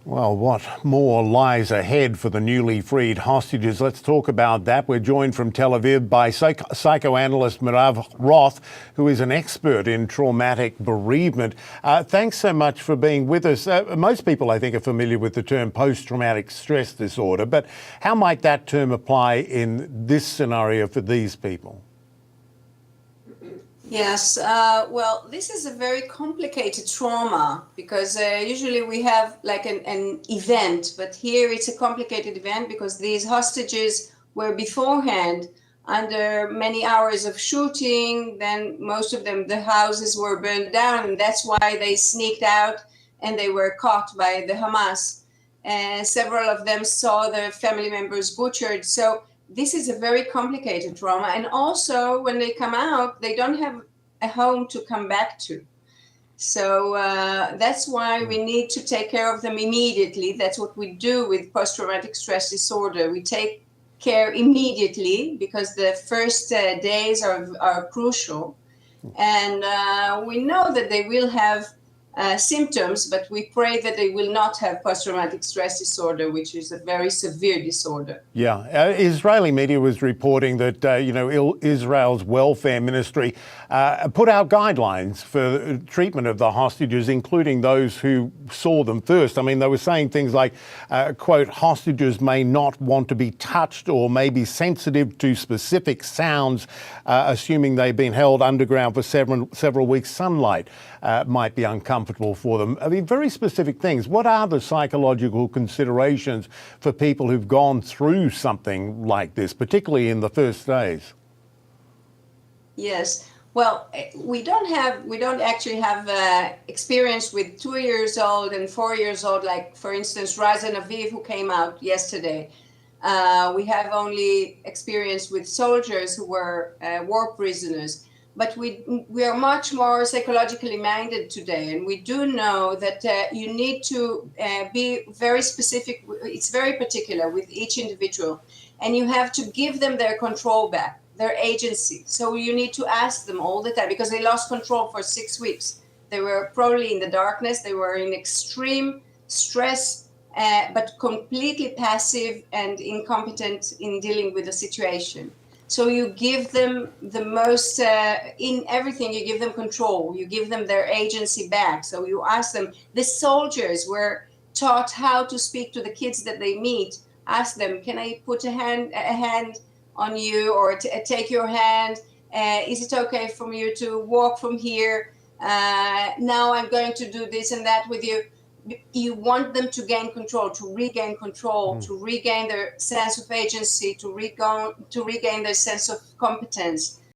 Well, what more lies ahead for the newly freed hostages? Let's talk about that. We're joined from Tel Aviv by psychoanalyst Merav Roth, who is an expert in traumatic bereavement. Thanks so much for being with us. Most people, I think, are familiar with the term post-traumatic stress disorder, but how might that term apply in this scenario for these people? Yes, well, this is a very complicated trauma because usually we have like an event, but here it's a complicated event because these hostages were beforehand under many hours of shooting. Then most of them, the houses were burned down, and that's why they sneaked out and they were caught by the Hamas. And several of them saw their family members butchered. So this is a very complicated trauma. And also when they come out, they don't have a home to come back to. So that's why we need to take care of them immediately. That's what we do with post-traumatic stress disorder. We take care immediately because the first days are crucial. And we know that they will have symptoms, but we pray that they will not have post-traumatic stress disorder, which is a very severe disorder. Yeah, Israeli media was reporting that, Israel's welfare ministry put out guidelines for treatment of the hostages, including those who saw them first. I mean, they were saying things like, quote, hostages may not want to be touched or may be sensitive to specific sounds, assuming they've been held underground for several weeks. Sunlight might be uncomfortable for them. I mean, very specific things. What are the psychological considerations for people who've gone through something like this, particularly in the first days? Yes. Well, we don't actually have experience with 2 years old and 4 years old, like, for instance, Raza Aviv, who came out yesterday. We have only experience with soldiers who were war prisoners. But we are much more psychologically minded today, and we do know that you need to be very specific. It's very particular with each individual, and you have to give them their control back, their agency. So you need to ask them all the time because they lost control for 6 weeks. They were probably in the darkness. They were in extreme stress, but completely passive and incompetent in dealing with the situation. So you give them the most, in everything, you give them control, you give them their agency back. So you ask them, the soldiers were taught how to speak to the kids that they meet. Ask them, can I put a hand on you or take your hand? Is it okay for you to walk from here? Now I'm going to do this and that with you. You want them to gain control, to regain control, to regain their sense of agency, to regain their sense of competence.